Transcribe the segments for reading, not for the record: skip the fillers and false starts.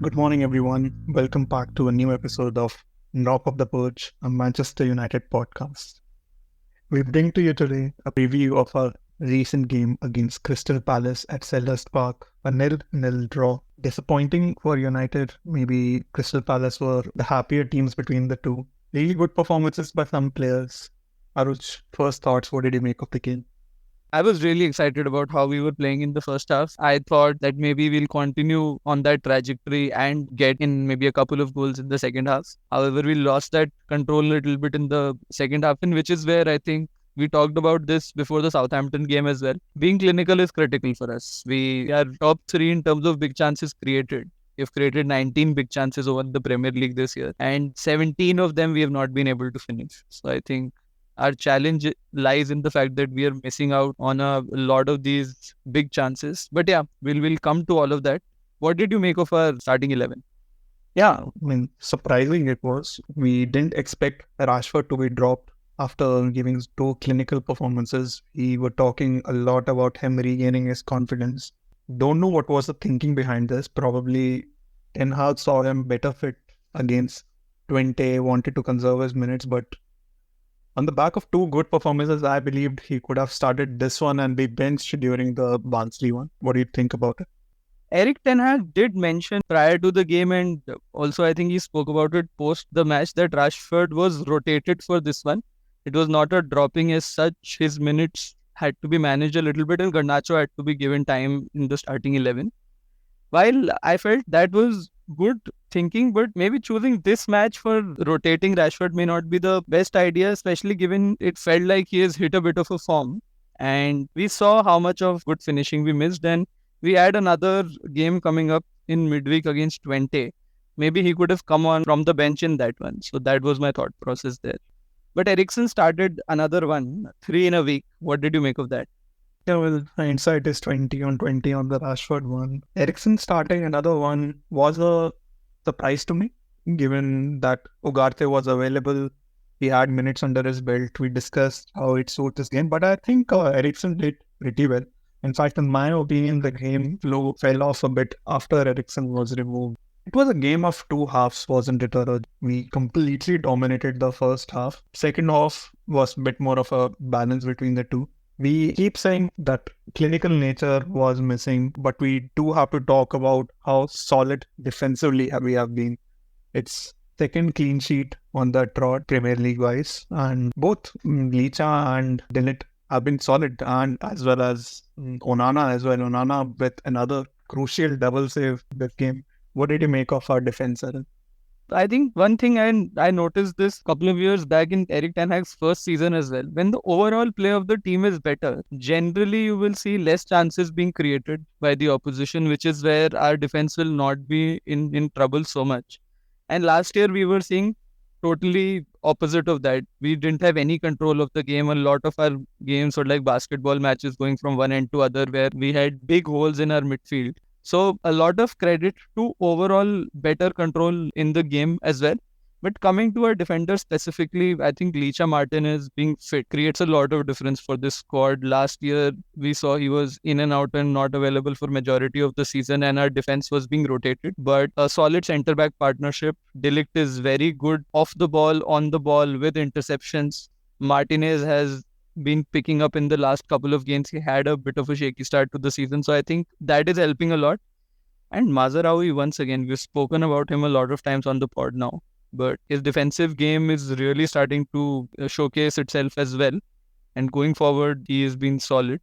Good morning, everyone. Welcome back to a new episode of Knock of the Perch, a Manchester United podcast. We bring to you today a preview of our recent game against Crystal Palace at Selhurst Park, a 0-0 draw. Disappointing for United. Maybe Crystal Palace were the happier teams between the two. Really good performances by some players. Aruj, first thoughts, what did you make of the game? I was really excited about how we were playing in the first half. I thought that maybe we'll continue on that trajectory and get in maybe a couple of goals in the second half. However, we lost that control a little bit in the second half, and which is where I think we talked about this before the Southampton game as well. Being clinical is critical for us. We are top three in terms of big chances created. We've created 19 big chances over the Premier League this year, and 17 of them we have not been able to finish. So I think our challenge lies in the fact that we are missing out on a lot of these big chances. But yeah, we'll come to all of that. What did you make of our starting 11? Yeah, surprising it was. We didn't expect Rashford to be dropped after giving two clinical performances. We were talking a lot about him regaining his confidence. Don't know what was the thinking behind this. Probably Ten Hag saw him better fit against 20, wanted to conserve his minutes, but on the back of two good performances, I believed he could have started this one and be benched during the Barnsley one. What do you think about it? Eric Ten Hag did mention prior to the game, and also I think he spoke about it post the match, that Rashford was rotated for this one. It was not a dropping as such. His minutes had to be managed a little bit, and Garnacho had to be given time in the starting 11. While I felt that was good thinking, but maybe choosing this match for rotating Rashford may not be the best idea, especially given it felt like he has hit a bit of a form. And we saw how much of good finishing we missed. And we had another game coming up in midweek against 20. Maybe he could have come on from the bench in that one. So that was my thought process there. But Eriksen started another one, 3 in a week. What did you make of that? Yeah, well, hindsight is 20 on 20 on the Rashford one. Ericsson starting another one was a surprise to me, given that Ugarte was available. He had minutes under his belt. We discussed how it suits his game, but I think Ericsson did pretty well. In fact, in my opinion, the game flow fell off a bit after Ericsson was removed. It was a game of two halves, wasn't it, Aroj? We completely dominated the first half. Second half was a bit more of a balance between the two. We keep saying that clinical nature was missing, but we do have to talk about how solid defensively we have been. It's second clean sheet on the trot Premier League wise, and both Licha and Dinit have been solid, and as well as Onana as well. Onana with another crucial double save this game. What did you make of our defense, Arun? I think one thing I noticed this couple of years back in Eric Ten Hag's first season as well. When the overall play of the team is better, generally you will see less chances being created by the opposition, which is where our defense will not be in trouble so much. And last year we were seeing totally opposite of that. We didn't have any control of the game. A lot of our games were like basketball matches going from one end to other, where we had big holes in our midfield. So a lot of credit to overall better control in the game as well. But coming to our defenders specifically, I think Licha Martinez being fit creates a lot of difference for this squad. Last year, we saw he was in and out and not available for majority of the season, and our defense was being rotated. But a solid centre-back partnership. De Ligt is very good off the ball, on the ball, with interceptions. Martinez has been picking up in the last couple of games. He had a bit of a shaky start to the season, so I think that is helping a lot. And Mazaraoui, once again, we've spoken about him a lot of times on the pod now, but his defensive game is really starting to showcase itself as well. And going forward, he has been solid.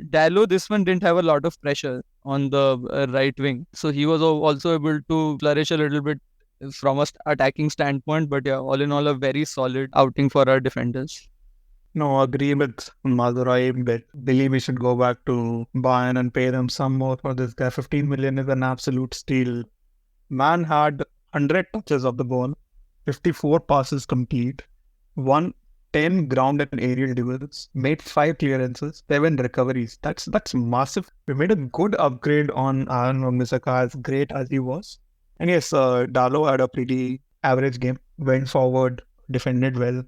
Dallo, this one didn't have a lot of pressure on the right wing, so he was also able to flourish a little bit from a attacking standpoint. But yeah, all in all, a very solid outing for our defenders. No, agree with Madurai, but believe we should go back to Bayern and pay them some more for this guy. 15 million is an absolute steal. Man had 100 touches of the ball, 54 passes complete, won 10 ground and aerial duels, made 5 clearances, 7 recoveries. That's massive. We made a good upgrade on Aaron Wan-Bissaka, as great as he was. And yes, Dallo had a pretty average game, went forward, defended well,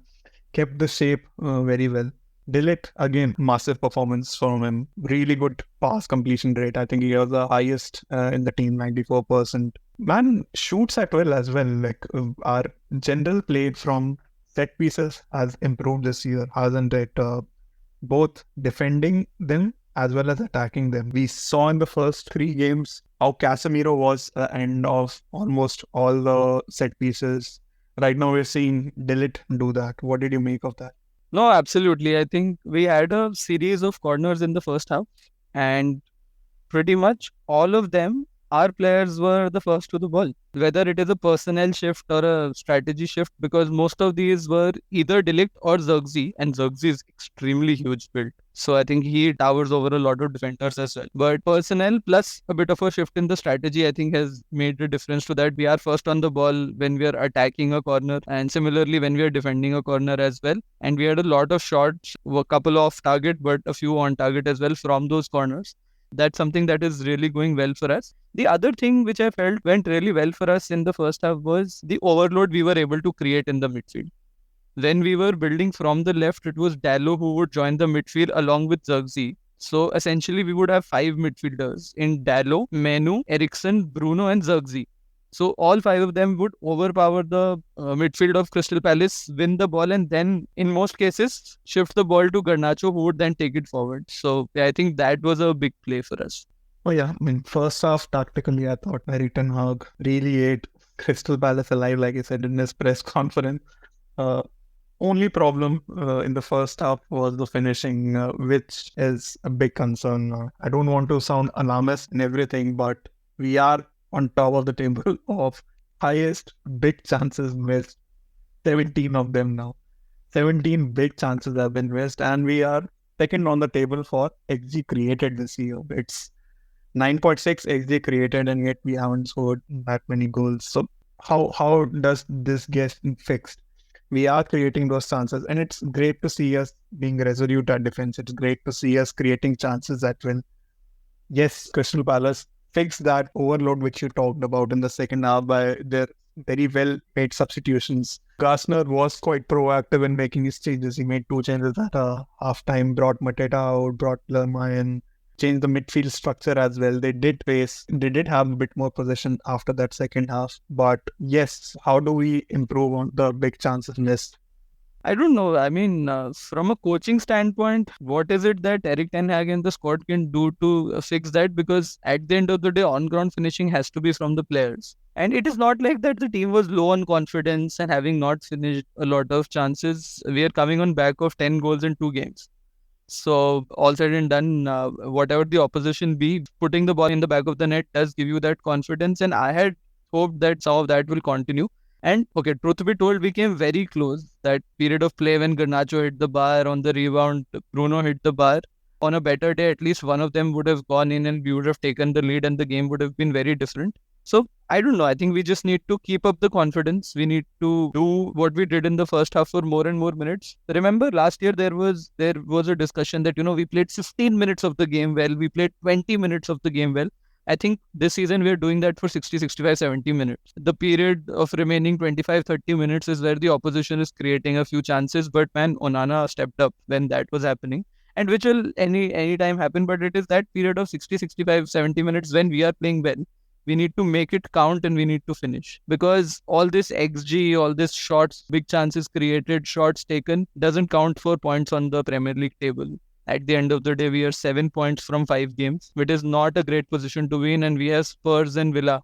kept the shape very well. De Ligt, again, massive performance from him. Really good pass completion rate. I think he was the highest in the team, 94%. Man shoots at will as well. Like our general play from set pieces has improved this year, hasn't it? Both defending them as well as attacking them. We saw in the first three games how Casemiro was the end of almost all the set pieces. Right now, we're seeing Dillit do that. What did you make of that? No, absolutely. I think we had a series of corners in the first half, and pretty much all of them, our players were the first to the ball. Whether it is a personnel shift or a strategy shift, because most of these were either Delict or Zirkzee, and Zirkzee is extremely huge build. So I think he towers over a lot of defenders as well. But personnel plus a bit of a shift in the strategy, I think, has made a difference to that. We are first on the ball when we are attacking a corner, and similarly when we are defending a corner as well. And we had a lot of shots, a couple off target, but a few on target as well from those corners. That's something that is really going well for us. The other thing which I felt went really well for us in the first half was the overload we were able to create in the midfield. When we were building from the left, it was Dallo who would join the midfield along with Zirkzee. So essentially, we would have five midfielders in Dallo, Menu, Eriksson, Bruno, and Zirkzee. So all five of them would overpower the midfield of Crystal Palace, win the ball, and then in most cases shift the ball to Garnacho, who would then take it forward. So yeah, I think that was a big play for us. Oh yeah, I mean, first half tactically, I thought Erik ten Hag really ate Crystal Palace alive, like he said in his press conference. Uh, Only problem in the first half was the finishing, which is a big concern. I don't want to sound alarmist and everything, but we are on top of the table of highest big chances missed. 17 of them now. 17 big chances have been missed, and we are second on the table for XG created this year. It's 9.6 XG created, and yet we haven't scored that many goals. So how does this get fixed? We are creating those chances, and it's great to see us being resolute at defense. It's great to see us creating chances that will. Yes, Crystal Palace fixed that overload which you talked about in the second half by their very well made substitutions. Gardner was quite proactive in making his changes. He made two changes at half time, brought Mateta out, brought Lerma in, changed the midfield structure as well. They did have a bit more possession after that second half. But yes, how do we improve on the big chances missed? I don't know. I mean, from a coaching standpoint, what is it that Erik ten Hag and the squad can do to fix that? Because at the end of the day, on-ground finishing has to be from the players. And it is not like that the team was low on confidence and having not finished a lot of chances. We are coming on back of 10 goals in 2 games. So all said and done, whatever the opposition be, putting the ball in the back of the net does give you that confidence. And I had hoped that some of that will continue. And okay, truth be told, we came very close. That period of play when Garnacho hit the bar, on the rebound, Bruno hit the bar. On a better day, at least one of them would have gone in and we would have taken the lead and the game would have been very different. So I don't know. I think we just need to keep up the confidence. We need to do what we did in the first half for more and more minutes. Remember last year there was a discussion that we played 15 minutes of the game well, we played 20 minutes of the game well. I think this season we're doing that for 60, 65, 70 minutes. The period of remaining 25, 30 minutes is where the opposition is creating a few chances. But man, Onana stepped up when that was happening. And which will any time happen. But it is that period of 60, 65, 70 minutes when we are playing well. We need to make it count and we need to finish. Because all this XG, all this shots, big chances created, shots taken, doesn't count for points on the Premier League table. At the end of the day, we are 7 points from 5 games, which is not a great position to win. And we have Spurs and Villa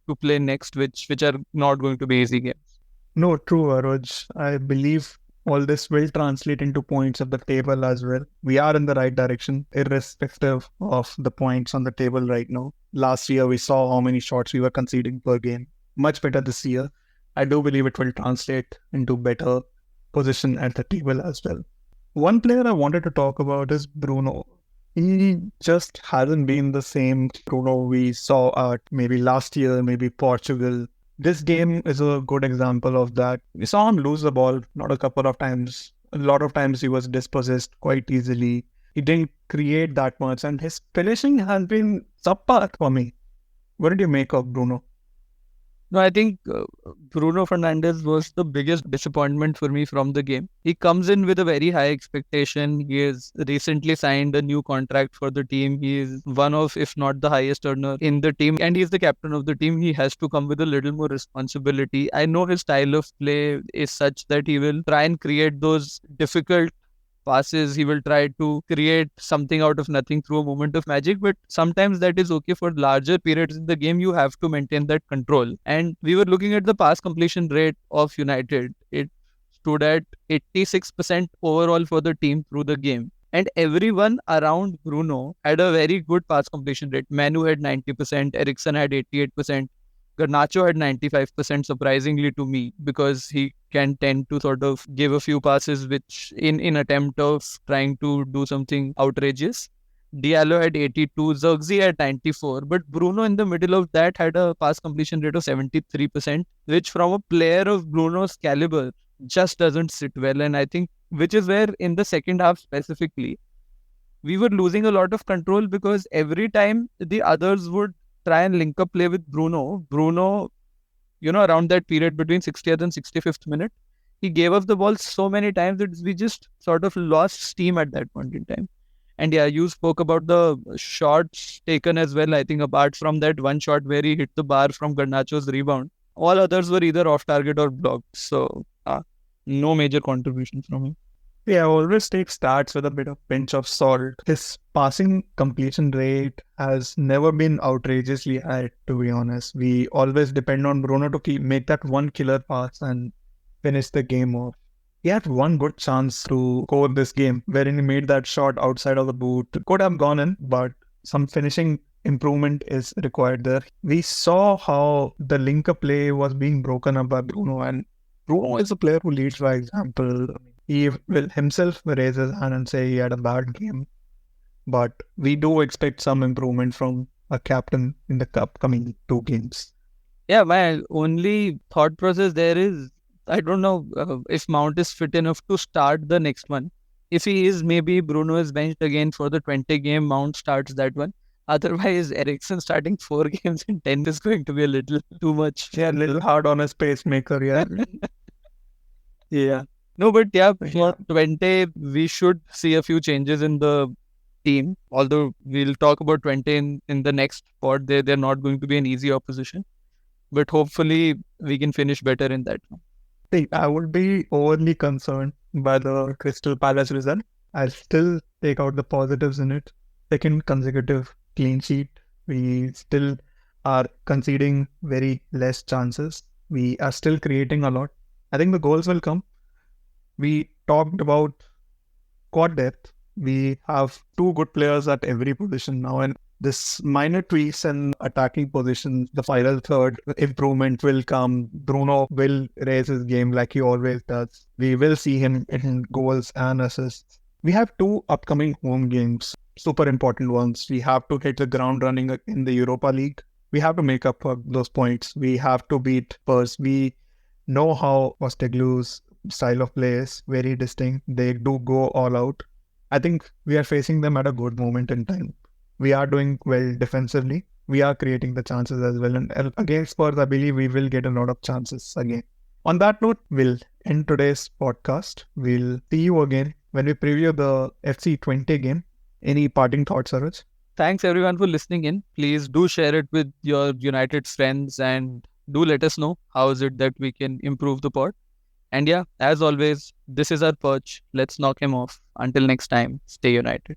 to play next, which are not going to be easy games. No, true, Aroj. I believe all this will translate into points of the table as well. We are in the right direction, irrespective of the points on the table right now. Last year, we saw how many shots we were conceding per game. Much better this year. I do believe it will translate into better position at the table as well. One player I wanted to talk about is Bruno. He just hasn't been the same Bruno we saw at maybe last year, maybe Portugal. This game is a good example of that. We saw him lose the ball not a couple of times. A lot of times he was dispossessed quite easily. He didn't create that much, and his finishing has been subpar for me. What did you make of Bruno? No, I think Bruno Fernandes was the biggest disappointment for me from the game. He comes in with a very high expectation. He has recently signed a new contract for the team. He is one of, if not the highest earner in the team, and he's the captain of the team. He has to come with a little more responsibility. I know his style of play is such that he will try and create those difficult passes. He will try to create something out of nothing through a moment of magic, but sometimes that is okay. For larger periods in the game, you have to maintain that control. And we were looking at the pass completion rate of United. It stood at 86% overall for the team through the game. And everyone around Bruno had a very good pass completion rate. Manu had 90%, Eriksen had 88%. Garnacho had 95%, surprisingly to me, because he can tend to sort of give a few passes which in attempt of trying to do something outrageous. Diallo had 82, Zirkzee had 94, but Bruno in the middle of that had a pass completion rate of 73%, which from a player of Bruno's caliber just doesn't sit well. And I think which is where in the second half specifically, we were losing a lot of control, because every time the others would try and link up play with Bruno, around that period between 60th and 65th minute, he gave us the ball so many times that we just sort of lost steam at that point in time. And yeah, you spoke about the shots taken as well. I think apart from that one shot where he hit the bar from Garnacho's rebound, all others were either off target or blocked. So no major contribution from him. Yeah, I always take stats with a bit of pinch of salt. His passing completion rate has never been outrageously high, to be honest. We always depend on Bruno to make that one killer pass and finish the game off. He had one good chance to score this game, wherein he made that shot outside of the boot. Could have gone in, but some finishing improvement is required there. We saw how the link-up play was being broken up by Bruno, and Bruno is a player who leads by example. He will himself raise his hand and say he had a bad game. But we do expect some improvement from a captain in the upcoming 2 games. Yeah, my only thought process there is, I don't know if Mount is fit enough to start the next one. If he is, maybe Bruno is benched again for the 20 game, Mount starts that one. Otherwise, Eriksen starting 4 games in 10 is going to be a little too much. Yeah, a little hard on his pacemaker, yeah. Yeah. No, but yeah, for 20, we should see a few changes in the team. Although we'll talk about 20 in the next pod. They're not going to be an easy opposition. But hopefully, we can finish better in that one. See, I would be overly concerned by the Crystal Palace result. I'll still take out the positives in it. Second consecutive clean sheet. We still are conceding very less chances. We are still creating a lot. I think the goals will come. We talked about squad depth. We have 2 good players at every position now, and this minor tweaks and attacking positions, the final third improvement will come. Bruno will raise his game like he always does. We will see him in goals and assists. We have 2 upcoming home games, super important ones. We have to hit the ground running in the Europa League. We have to make up for those points. We have to beat Spurs. We know how Posteglou's style of play is very distinct. They do go all out. I think we are facing them at a good moment in time. We are doing well defensively. We are creating the chances as well. And against Spurs, I believe we will get a lot of chances again. On that note, we'll end today's podcast. We'll see you again when we preview the FC 20 game. Any parting thoughts, Saraj? Thanks everyone for listening in. Please do share it with your United friends and do let us know how is it that we can improve the pod. And yeah, as always, this is our perch. Let's knock him off. Until next time, stay united.